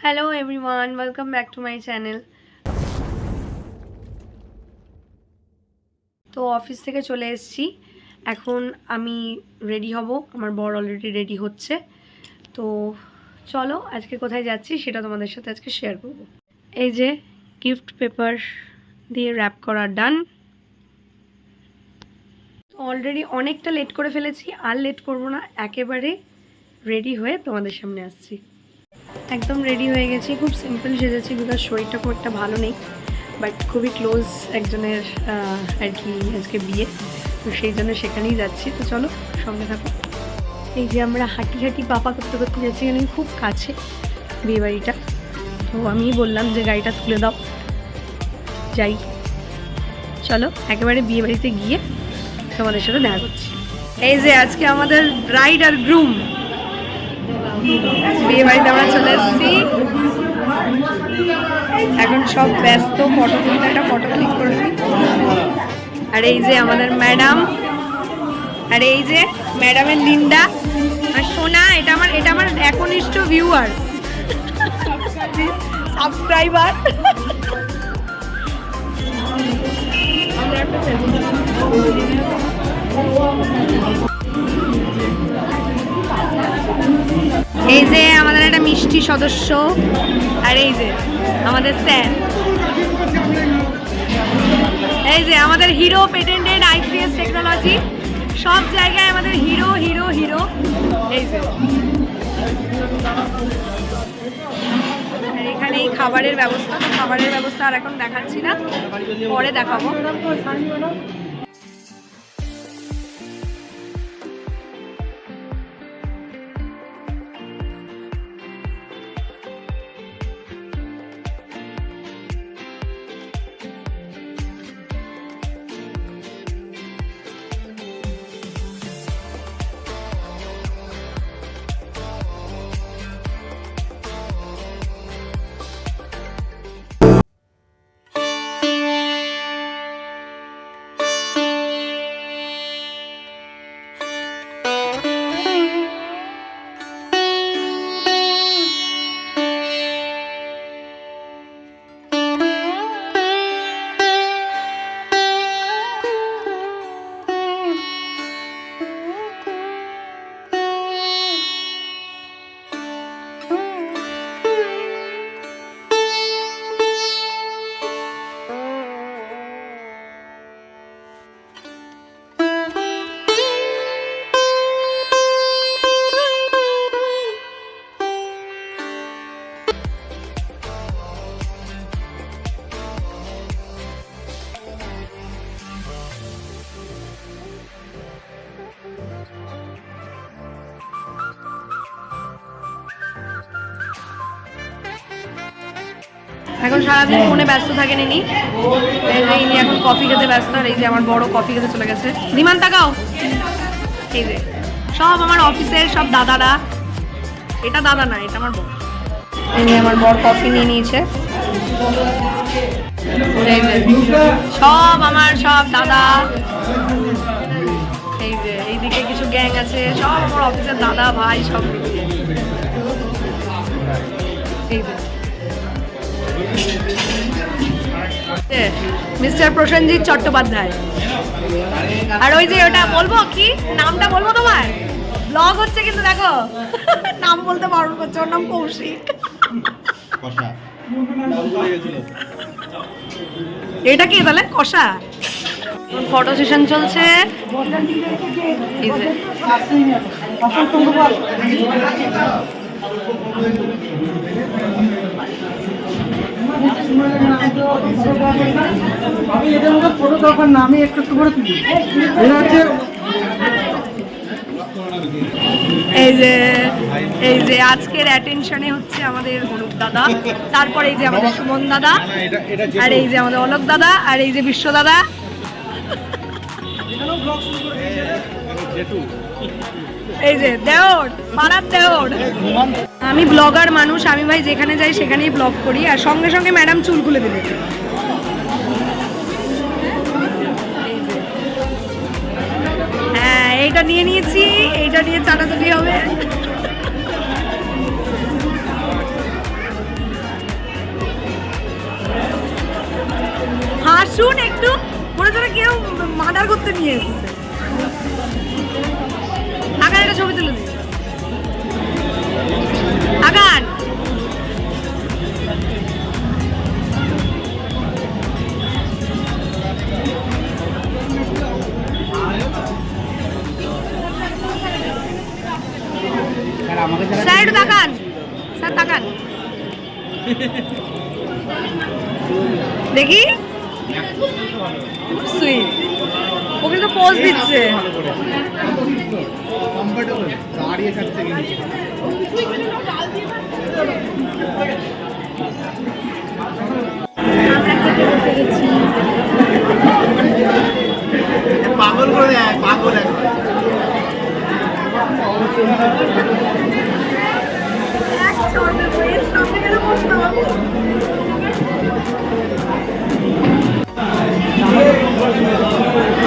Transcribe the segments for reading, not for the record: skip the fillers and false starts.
Hello everyone, welcome back to my channel. তো office থেকে চলে এসেছি, এখন আমি রেডি হব। আমার বর অলরেডি রেডি হচ্ছে। তো চলো আজকে কোথায় যাচ্ছি সেটা তোমাদের সাথে আজকে শেয়ার করব। এই যে গিফট পেপার দিয়ে র্যাপ করা ডান। অলরেডি অনেকটা লেট করে ফেলেছি, আর লেট করব না, একেবারে রেডি হয়ে তোমাদের সামনে আসছি। একদম রেডি হয়ে গেছি, খুব সিম্পল সেজেছি বিকজ শরীরটা খুব একটা ভালো নেই, বাট খুবই ক্লোজ একজনের আর কি আজকে বিয়ে, তো সেই জন্য সেখানেই যাচ্ছি। তো চলো সঙ্গে থাকো। এই যে আমরা হাঁটি হাঁটি পাপা করতে করতে যাচ্ছি, এখানে খুব কাছে বিয়েবাড়িটা। তো আমি বললাম যে গাড়িটা তুলে দাও, যাই। চলো একেবারে বিয়েবাড়িতে গিয়ে তোমাদের সাথে দেখা করছি। এই যে আজকে আমাদের ব্রাইড আর গ্রুম বিয়ে বাড়িতে আমরা চলে এসেছি। এখন সব ব্যস্ত ফটো তুলতে, একটা ফটো ক্লিক করে নিই। আর এই যে আমাদের ম্যাডাম, আর এই যে ম্যাডামের লিন্ডা আর সোনা। এটা আমার একনিষ্ঠ ভিউয়ার্স, সাবস্ক্রাইবার। এই যে আমাদের একটা মিষ্টি সদস্য, আর এই যে আমাদের স্যার, এই যে আমাদের হিরো পেটেন্টেড আইপিএস টেকনোলজি, সব জায়গায় আমাদের হিরো হিরো হিরো। এই যে আর এখানে এই খাবারের ব্যবস্থা, তো খাবারের ব্যবস্থা আর এখন দেখাচ্ছি না, পরে দেখাবো। এখন সারাদিন ফোনে ব্যস্ত থাকেন ইনি, ইনি এখন কফি খেতে ব্যস্ত। আর এই যে আমার বড় কফি খেতে চলে গেছে। ধীমান তাকাও, এই যে সব আমার অফিসের সব দাদারা, এটা দাদা না, এটা আমার বর। এই যে আমার বর কফি নিয়ে নিয়েছে। সব আমার সব দাদা, এই যে এইদিকে কিছু গ্যাং আছে, সব আমার অফিসের দাদা ভাই সব। এই যে মিস্টার প্রসেনজিৎ চট্টোপাধ্যায়। আর ওই যে ওটা বলবো, কি নামটা বলবো তোমার? ব্লগ হচ্ছে কিন্তু দেখো, নাম বলতে বারণ করছে। ওর নাম কৌশিক। এটা কি তাহলে কষা? ফটো সেশন চলছে। আমি এদের মধ্যে ফটো দরকার না, আমি একটু একটু করে তুলি। এই যে আজকের অ্যাটেনশনে হচ্ছে আমাদের অনুপ দাদা, তারপর এই যে আমাদের সুমন দাদা, আর এই যে আমাদের অলোক দাদা, আর এই যে বিশ্ব দাদা। এই যে দেওর, পাড়ার দেওর। আমি ব্লগার মানুষ, আমি ভাই যেখানে যাই সেখানেই ব্লগ করি। আর সঙ্গে সঙ্গে ম্যাডাম চুল খুলে দিল। হ্যাঁ, এইটা নিয়ে নিয়েছি, এইটা নিয়ে চাটাচাটি হবে। শুন একটু, মনে হচ্ছে কেউ মার্ডার করতে নিয়ে এসছে। আগান একটা ছবি তুলে দিই। আগান স্যার একটু তাকান, স্যার তাকান দেখি। সুইট, ওকে তো পোজ দিচ্ছে। পাগল করে পাগল একবার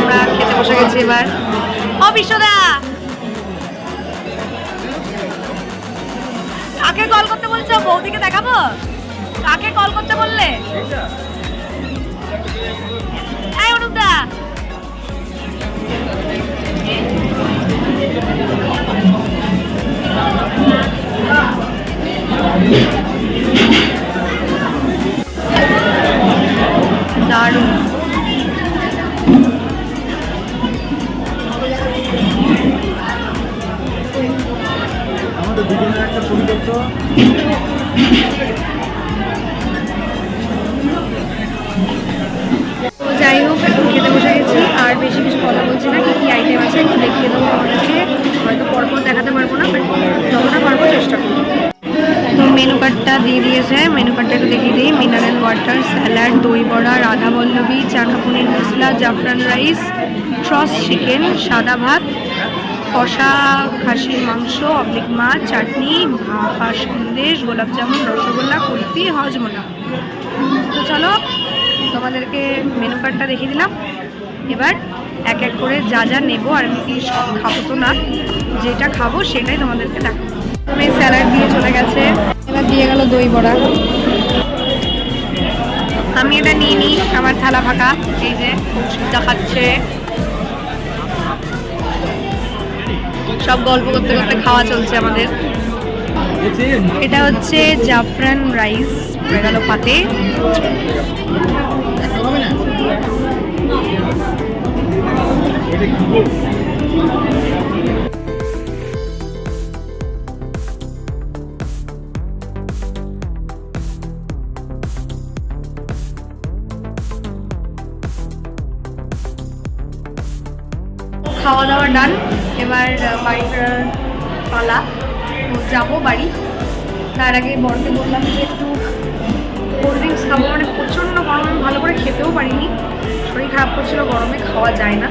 আমরা খেতে বসে গেছি এবার। ও বিশ্বদা, কাকে কল করতে বলছো? বৌদিকে দেখাবো? কাকে কল করতে বললে? এই অনুপদা, দারুণ। আমাদের দুজনের একটা ছবি করতো। যাই হোক, এখন খেতে বসে গেছি আর বেশি কিছু কথা বলছি না। কি আইটেম আছে একটু দেখিয়ে দেবো আমাদেরকে, হয়তো পরপর দেখাতে পারবো না, বাট যতটা পারবো চেষ্টা করবো। তো মেনু কার্ডটা দিয়ে দিয়েছে, মেনু কার্ডটা একটু দেখিয়ে দিই। মিনারেল ওয়াটার, স্যালাড, দই বড়া, রাধা বল্লভী, চানা পনির মশলা, জাফরান রাইস, ট্রস চিকেন, সাদা ভাত, কষা খাসির মাংস, অবলিক মাছ, চাটনি, ভাপা সন্দেশ, গোলাপ জামুন, রসগোল্লা, কুলফি, হজমোলা। তো চলো তোমাদেরকে মেনু কার্ডটা দেখিয়ে দিলাম। এবার এক এক করে যা যা নেবো, আর আমি কি সব খাবো তো না, যেটা খাবো সেটাই তোমাদেরকে দেখাবো। আমি স্যালাড দিয়ে চলে গেছে, এবার দিয়ে গেল দই বড়া। আমি এটা নিয়ে নিই, আমার থালা ফাঁকা। এই যে সিদ্ধা খাচ্ছে, সব গল্প করতে করতে খাওয়া চলছে আমাদের। এটা হচ্ছে জাফরান রাইস, হয়ে গেল পাতে। খাওয়া দাওয়া ডান, এবার বাড়ি ফেরার পালা। তো যাবো বাড়ি, তার আগে বরকে বললাম যে একটু কোল্ড ড্রিঙ্কস খাবো। মানে প্রচণ্ড গরমে ভালো করে খেতেও পারিনি, শরীর খারাপ করছিল, গরমে খাওয়া যায় না।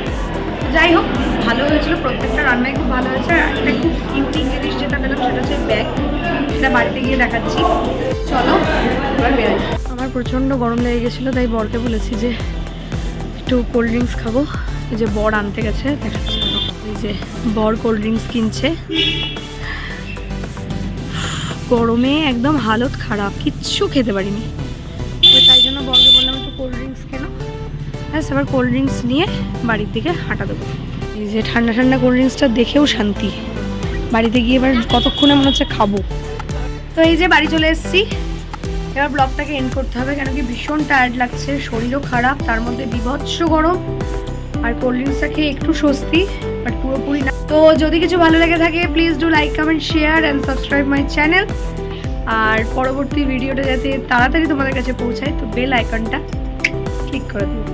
যাই হোক, ভালো হয়েছিল, প্রত্যেকটা রান্নাই খুব ভালো হয়েছে। আর একটা খুব ইউনিক জিনিস যেটা পেলাম সেটা হচ্ছে ব্যাগ, সেটা বাড়িতে গিয়ে দেখাচ্ছি। চলো এবার বেরোই। আমার প্রচণ্ড গরম লেগে গেছিলো, তাই বরকে বলেছি যে একটু কোল্ড ড্রিঙ্কস খাবো। এই যে বর আনতে গেছে, দেখাচ্ছি। এই যে বর কোল্ড ড্রিঙ্কস কিনছে। গরমে একদম হালত খারাপ, কিচ্ছু খেতে পারিনি। তো তাই জন্য বরকে বললাম একটু কোল্ড ড্রিঙ্কস কেন। ব্যাস, এবার কোল্ড ড্রিঙ্কস নিয়ে বাড়ির দিকে হাঁটা দেবো। এই যে ঠান্ডা ঠান্ডা কোল্ড ড্রিঙ্কসটা দেখেও শান্তি। বাড়িতে গিয়ে এবার কতক্ষণে মনে হচ্ছে খাবো। তো এই যে বাড়ি চলে এসেছি, এবার ব্লগটাকে এন্ড করতে হবে, কেন কি ভীষণ টায়ার্ড লাগছে, শরীরও খারাপ, তার মধ্যে বিভৎস গরম। আর কোল্ড ড্রিঙ্কসটা খেয়ে একটু স্বস্তি, বাট পুরোপুরি না। তো যদি কিছু ভালো লেগে থাকে please do like, comment, share and subscribe my channel. আর পরবর্তী ভিডিওটা যাতে তাড়াতাড়ি তোমাদের কাছে পৌঁছায়, তো বেল আইকনটা ক্লিক করে দিও।